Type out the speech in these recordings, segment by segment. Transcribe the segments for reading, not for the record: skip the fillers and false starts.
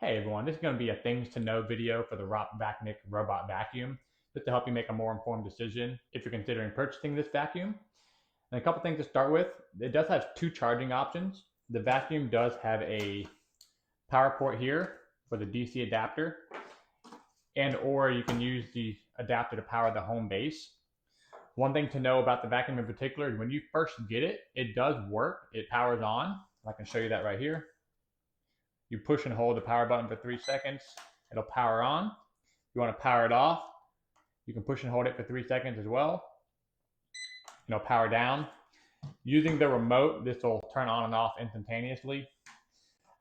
Hey everyone, this is going to be a things to know video for the ROPVACNIC Robot Vacuum, just to help you make a more informed decision if you're considering purchasing this vacuum. And a couple things to start with, it does have two charging options. The vacuum does have a power port here for the DC adapter, and or you can use the adapter to power the home base. One thing to know about the vacuum in particular is when you first get it, it does work. It powers on. I can show you that right here. You push and hold the power button for 3 seconds, it'll power on. If you want to power it off, you can push and hold it for 3 seconds as well. It'll power down. Using the remote, this will turn on and off instantaneously.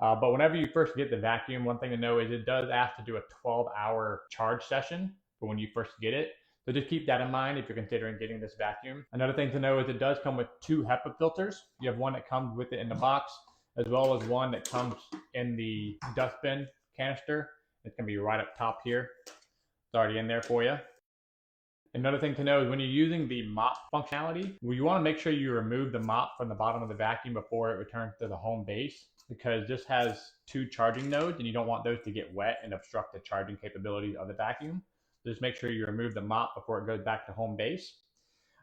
But whenever you first get the vacuum, one thing to know is it does ask to do a 12-hour charge session for when you first get it. So just keep that in mind if you're considering getting this vacuum. Another thing to know is it does come with 2 HEPA filters. You have one that comes with it in the box, as well as one that comes in the dustbin canister. It's going to be right up top here. It's already in there for you. Another thing to know is when you're using the mop functionality, you want to make sure you remove the mop from the bottom of the vacuum before it returns to the home base, because this has 2 charging nodes and you don't want those to get wet and obstruct the charging capabilities of the vacuum. So just make sure you remove the mop before it goes back to home base.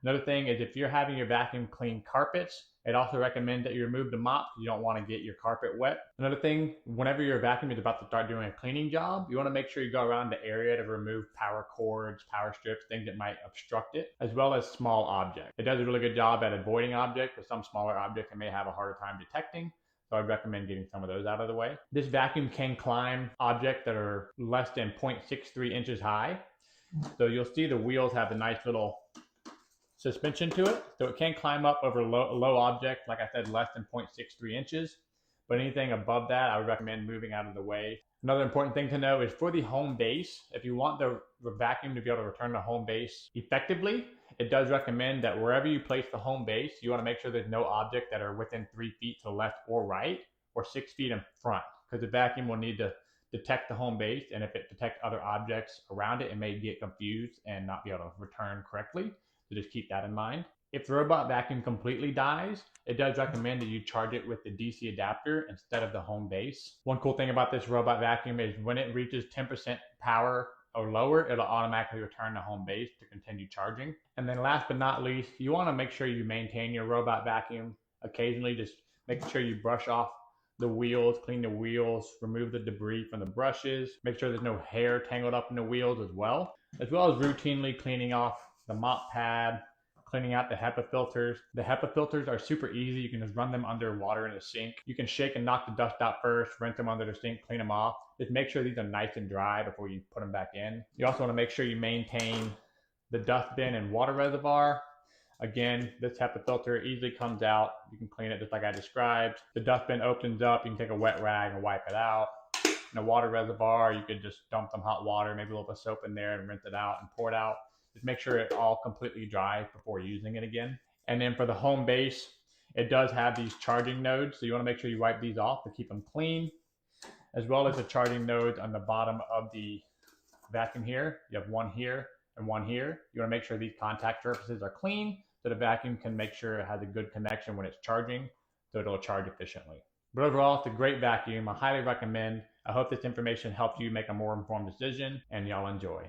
Another thing is if you're having your vacuum clean carpets, it also recommends that you remove the mop. You don't want to get your carpet wet. Another thing, whenever your vacuum is about to start doing a cleaning job, you want to make sure you go around the area to remove power cords, power strips, things that might obstruct it, as well as small objects. It does a really good job at avoiding objects, but some smaller objects it may have a harder time detecting. So I'd recommend getting some of those out of the way. This vacuum can climb objects that are less than 0.63 inches high. So you'll see the wheels have a nice little suspension to it, so it can climb up over low objects, like I said, less than 0.63 inches. But anything above that, I would recommend moving out of the way. Another important thing to know is for the home base, if you want the vacuum to be able to return to home base effectively, it does recommend that wherever you place the home base, you want to make sure there's no object that are within 3 feet to the left or right, or 6 feet in front, because the vacuum will need to detect the home base, and if it detects other objects around it, it may get confused and not be able to return correctly. So just keep that in mind. If the robot vacuum completely dies, it does recommend that you charge it with the DC adapter instead of the home base. One cool thing about this robot vacuum is when it reaches 10% power or lower, it'll automatically return to home base to continue charging. And then last but not least, you want to make sure you maintain your robot vacuum occasionally. Just make sure you brush off the wheels, clean the wheels, remove the debris from the brushes, make sure there's no hair tangled up in the wheels as well as routinely cleaning off the mop pad, cleaning out the HEPA filters. The HEPA filters are super easy. You can just run them under water in a sink. You can shake and knock the dust out first, rinse them under the sink, clean them off. Just make sure these are nice and dry before you put them back in. You also want to make sure you maintain the dustbin and water reservoir. Again, this HEPA filter easily comes out. You can clean it just like I described. The dustbin opens up. You can take a wet rag and wipe it out. In the water reservoir, you could just dump some hot water, maybe a little bit of soap in there and rinse it out and pour it out. Just make sure it's all completely dry before using it again. And then for the home base, it does have these charging nodes. So you want to make sure you wipe these off to keep them clean, as well as the charging nodes on the bottom of the vacuum here. You have one here and one here. You want to make sure these contact surfaces are clean so the vacuum can make sure it has a good connection when it's charging, so it'll charge efficiently. But overall, it's a great vacuum. I highly recommend. I hope this information helped you make a more informed decision, and y'all enjoy.